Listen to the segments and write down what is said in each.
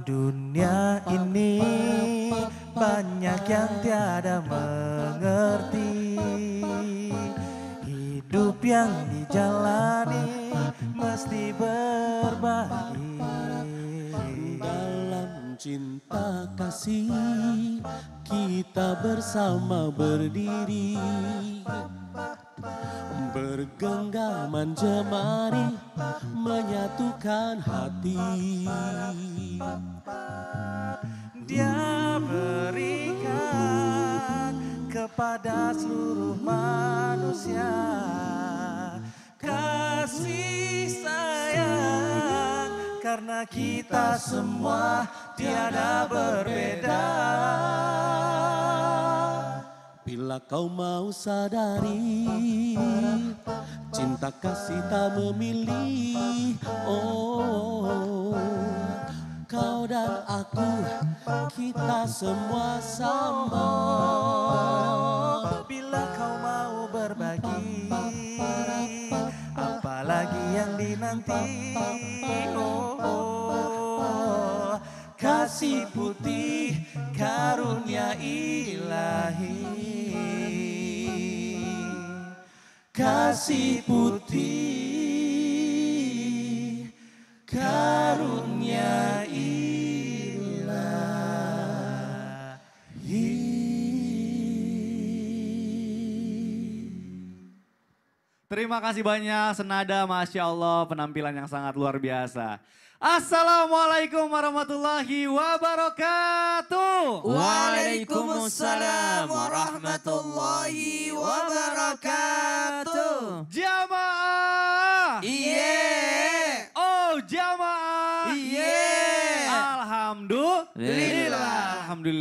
Dunia ini banyak yang tiada mengerti. Hidup yang dijalani mesti berbagi. Dalam cinta kasih kita bersama berdiri, bergenggaman jemari menyatukan hati. Dia berikan kepada seluruh manusia kasih sayang, karena kita semua tiada berbeda. Bila kau mau sadari, cinta kasih tak memilih. Oh, kau dan aku, kita semua sama. Bila kau mau berbagi, apalagi yang dinanti. Oh, kasih putih karunia ilahi. Kasih putih karunia ilahi. Terima kasih banyak senada, Masya Allah, penampilan yang sangat luar biasa. Assalamualaikum warahmatullahi wabarakatuh. Waalaikumsalam warahmatullahi wabarakatuh. Jamaah. Iye. Oh jamaah. Iye.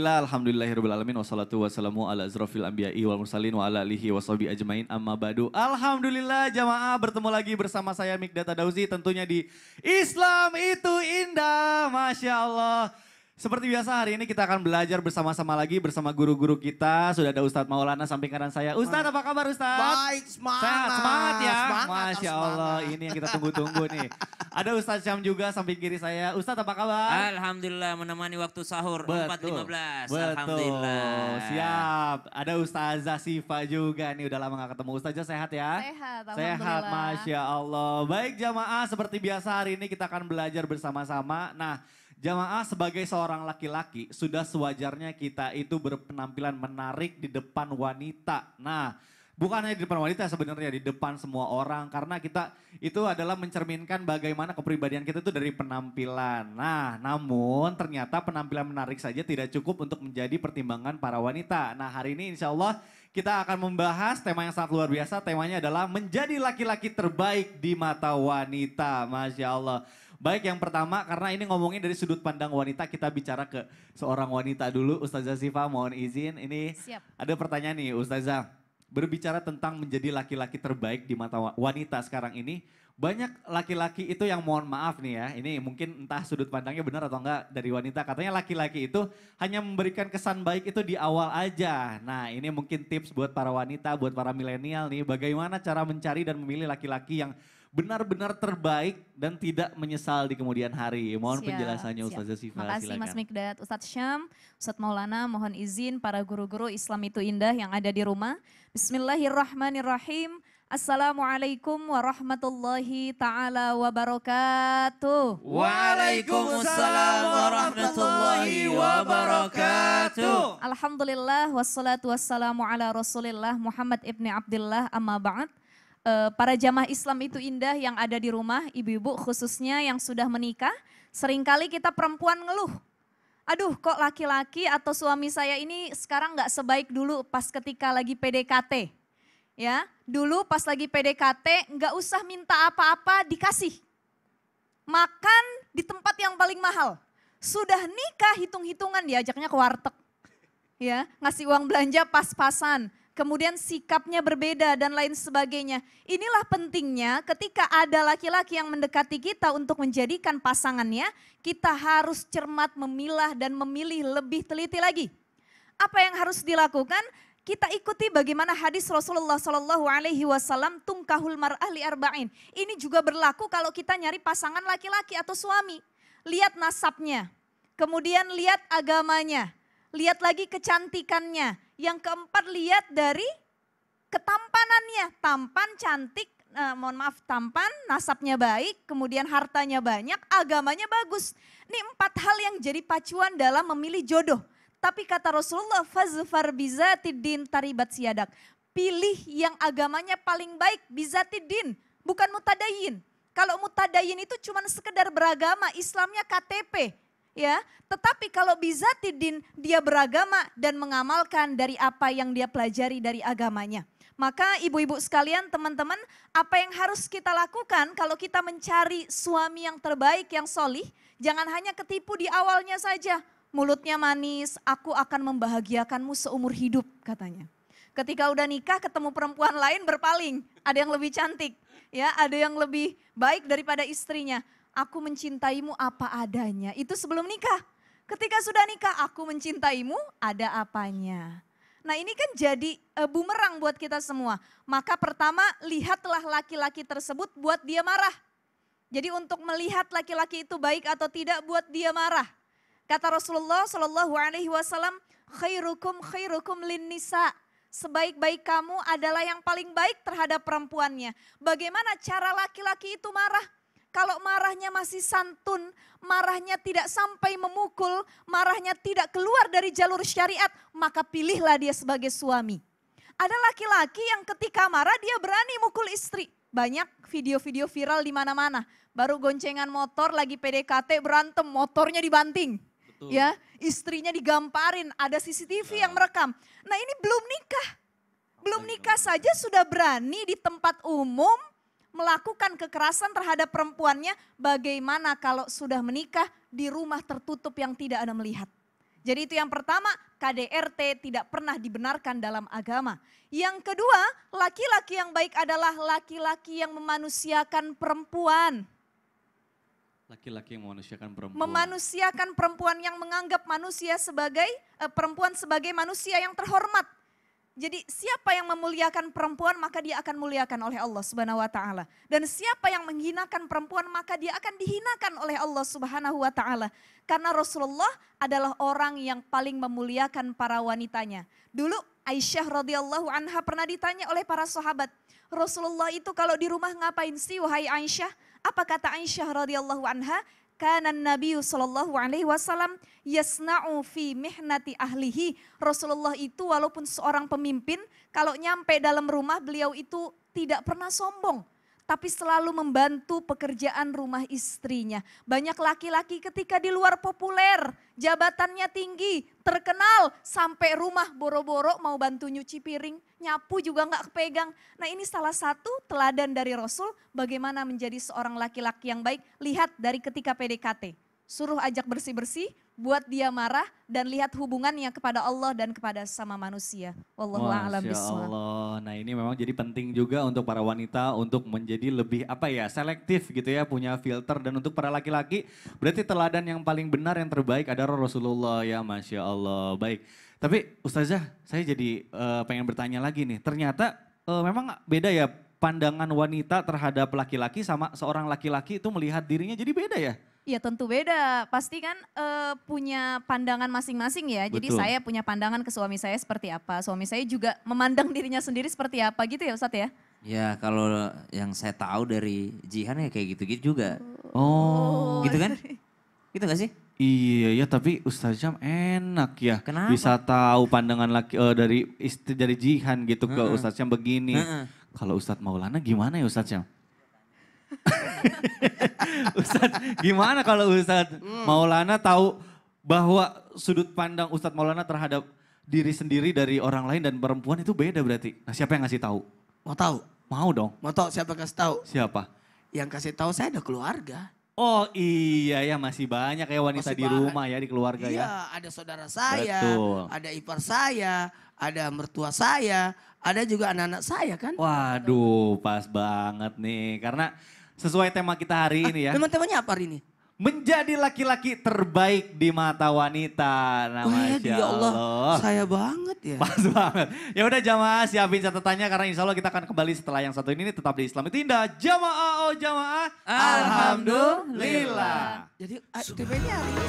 Alhamdulillahirabbil alamin wassalatu wassalamu ala azrafil anbiya'i wal mursalin wa ala alihi washabihi ajmain amma ba'du. Alhamdulillah jamaah, bertemu lagi bersama saya Mikdad Tadauzi tentunya di Islam itu Indah. Masya Allah. Seperti biasa hari ini kita akan belajar bersama-sama lagi bersama guru-guru kita. Sudah ada Ustadz Maulana samping kanan saya. Ustadz apa kabar Ustadz? Baik, semangat. Sehat, semangat ya. Semangat, Masya Allah, ini yang kita tunggu-tunggu nih. Ada Ustadz Syam juga samping kiri saya. Ustadz apa kabar? Alhamdulillah menemani waktu sahur Betul. 4.15. Betul. Alhamdulillah. Siap. Ada Ustazah Sifa juga nih. Udah lama gak ketemu. Ustazah sehat ya? Sehat, Sehat, alhamdulillah. Masya Allah. Baik jamaah, seperti biasa hari ini kita akan belajar bersama-sama. Nah, jamaah sebagai seorang laki-laki sudah sewajarnya kita itu berpenampilan menarik di depan wanita. Nah, bukan hanya di depan wanita sebenarnya, di depan semua orang. Karena kita itu adalah mencerminkan bagaimana kepribadian kita itu dari penampilan. Nah, namun ternyata penampilan menarik saja tidak cukup untuk menjadi pertimbangan para wanita. Nah, hari ini insya Allah kita akan membahas tema yang sangat luar biasa. Temanya adalah menjadi laki-laki terbaik di mata wanita. Masya Allah. Baik, yang pertama karena ini ngomongin dari sudut pandang wanita, kita bicara ke seorang wanita dulu. Ustazah Sifa mohon izin, ini Siap. ada pertanyaan nih Ustazah. Berbicara tentang menjadi laki-laki terbaik di mata wanita sekarang ini, banyak laki-laki itu yang mohon maaf nih ya, ini mungkin entah sudut pandangnya benar atau enggak dari wanita. Katanya laki-laki itu hanya memberikan kesan baik itu di awal aja. Nah ini mungkin tips buat para wanita, buat para milenial nih, bagaimana cara mencari dan memilih laki-laki yang benar-benar terbaik dan tidak menyesal di kemudian hari. Mohon Siap, penjelasannya siap. Ustazah Sifa, Makasih silakan. Mas Mikdad, Ustadz Syam, Ustadz Maulana, mohon izin para guru-guru Islam itu Indah yang ada di rumah. Bismillahirrahmanirrahim. Assalamualaikum warahmatullahi ta'ala wabarakatuh. Waalaikumsalam warahmatullahi wabarakatuh. Alhamdulillah wassalatu wassalamu ala rasulillah Muhammad ibni Abdullah amma ba'd. Para jamaah Islam itu Indah yang ada di rumah, ibu-ibu khususnya yang sudah menikah, seringkali kita perempuan ngeluh. Aduh kok laki-laki atau suami saya ini sekarang gak sebaik dulu pas ketika lagi PDKT. Ya, dulu pas lagi PDKT gak usah minta apa-apa dikasih. Makan di tempat yang paling mahal. Sudah nikah hitung-hitungan diajaknya ke warteg. Ya, ngasih uang belanja pas-pasan. Kemudian sikapnya berbeda dan lain sebagainya. Inilah pentingnya ketika ada laki-laki yang mendekati kita untuk menjadikan pasangannya, kita harus cermat memilah dan memilih lebih teliti lagi. Apa yang harus dilakukan? Kita ikuti bagaimana hadis Rasulullah SAW, tungkahul mar'ah li arba'in. Ini juga berlaku kalau kita nyari pasangan laki-laki atau suami. Lihat nasabnya. Kemudian lihat agamanya. Lihat lagi kecantikannya. Yang keempat lihat dari ketampanannya. Tampan, cantik, tampan, nasabnya baik, kemudian hartanya banyak, agamanya bagus. Ini 4 hal yang jadi pacuan dalam memilih jodoh. Tapi kata Rasulullah, fazfar bizatiddin taribat siyadak. Pilih yang agamanya paling baik, bizatiddin, bukan mutadayin. Kalau mutadayin itu cuma sekedar beragama, Islamnya KTP. Ya, tetapi kalau bizatiddin dia beragama dan mengamalkan dari apa yang dia pelajari dari agamanya. Maka ibu-ibu sekalian, teman-teman, apa yang harus kita lakukan kalau kita mencari suami yang terbaik, yang solih, jangan hanya ketipu di awalnya saja. Mulutnya manis, aku akan membahagiakanmu seumur hidup katanya. Ketika udah nikah ketemu perempuan lain berpaling, ada yang lebih cantik, ya, ada yang lebih baik daripada istrinya. Aku mencintaimu apa adanya, itu sebelum nikah. Ketika sudah nikah, aku mencintaimu ada apanya. Nah ini kan jadi bumerang buat kita semua. Maka pertama lihatlah laki-laki tersebut buat dia marah. Jadi untuk melihat laki-laki itu baik atau tidak buat dia marah. Kata Rasulullah SAW, khairukum lin nisa. Sebaik-baik kamu adalah yang paling baik terhadap perempuannya. Bagaimana cara laki-laki itu marah? Kalau marahnya masih santun, marahnya tidak sampai memukul, marahnya tidak keluar dari jalur syariat, maka pilihlah dia sebagai suami. Ada laki-laki yang ketika marah dia berani mukul istri. Banyak video-video viral di mana-mana. Baru goncengan motor lagi PDKT berantem, motornya dibanting. Betul. Ya, istrinya digamparin, ada CCTV yang merekam. Nah ini belum nikah. Belum nikah saja sudah berani di tempat umum melakukan kekerasan terhadap perempuannya. Bagaimana kalau sudah menikah di rumah tertutup yang tidak ada melihat. Jadi itu yang pertama, KDRT tidak pernah dibenarkan dalam agama. Yang kedua, laki-laki yang baik adalah laki-laki yang memanusiakan perempuan. Laki-laki yang memanusiakan perempuan. Memanusiakan perempuan, yang menganggap manusia sebagai perempuan sebagai manusia yang terhormat. Jadi siapa yang memuliakan perempuan maka dia akan muliakan oleh Allah Subhanahu wa taala. Dan siapa yang menghinakan perempuan maka dia akan dihinakan oleh Allah Subhanahu wa taala. Karena Rasulullah adalah orang yang paling memuliakan para wanitanya. Dulu Aisyah radhiyallahu anha pernah ditanya oleh para sahabat, Rasulullah itu kalau di rumah ngapain sih wahai Aisyah? Apa kata Aisyah radhiyallahu anha? Kana Nabi sallallahu alaihi wasallam yasna'u fi mihnati ahlihi. Rasulullah itu walaupun seorang pemimpin, kalau nyampe dalam rumah beliau itu tidak pernah sombong, tapi selalu membantu pekerjaan rumah istrinya. Banyak laki-laki ketika di luar populer, jabatannya tinggi, terkenal, sampai rumah boro-boro mau bantu nyuci piring, nyapu juga nggak kepegang. Nah ini salah satu teladan dari Rasul bagaimana menjadi seorang laki-laki yang baik. Lihat dari ketika PDKT, suruh ajak bersih-bersih, buat dia marah, dan lihat hubungannya kepada Allah dan kepada sama manusia. Wallahu a'lam Masya bishawab. Allah. Nah ini memang jadi penting juga untuk para wanita untuk menjadi lebih selektif gitu ya, punya filter. Dan untuk para laki-laki berarti teladan yang paling benar yang terbaik adalah Rasulullah ya, Masya Allah. Baik, tapi Ustazah saya jadi pengen bertanya lagi nih. Ternyata memang beda ya pandangan wanita terhadap laki-laki sama seorang laki-laki itu melihat dirinya jadi beda ya? Ya tentu beda, pasti kan punya pandangan masing-masing ya. Jadi Betul. saya punya pandangan ke suami saya seperti apa, suami saya juga memandang dirinya sendiri seperti apa gitu ya Ustadz ya. Ya kalau yang saya tahu dari Jihan ya kayak gitu-gitu juga. Oh. Gitu kan? Gitu gak sih? Iya ya, tapi Ustaz Syam enak ya. Kenapa? Bisa tahu pandangan dari istri dari Jihan gitu ke Ustaz Syam begini. Kalau Ustadz Maulana gimana ya Ustaz Syam? Ustadz gimana kalau Ustadz Maulana tahu bahwa sudut pandang Ustadz Maulana terhadap diri sendiri dari orang lain dan perempuan itu beda berarti? Nah siapa yang ngasih tahu? Mau tahu? Mau dong. Mau tahu siapa kasih tahu? Siapa? Yang kasih tahu saya ada keluarga. Oh iya ya, masih banyak ya wanita Masih di rumah ya, di keluarga Iya, ya. ada saudara saya, Betul. ada ipar saya, ada mertua saya, ada juga anak-anak saya kan. Waduh pas banget nih, karena sesuai tema kita hari ini ya. Teman-temannya apa hari ini? Menjadi laki-laki terbaik di mata wanita. Nah, Masya ya Allah, Allah. saya banget ya. Pas banget. Ya udah jamaah siapin catatannya karena insya Allah kita akan kembali setelah yang satu ini tetap di Islam itu indah. Jamaah oh jamaah. Alhamdulillah. Jadi TV-nya hari ini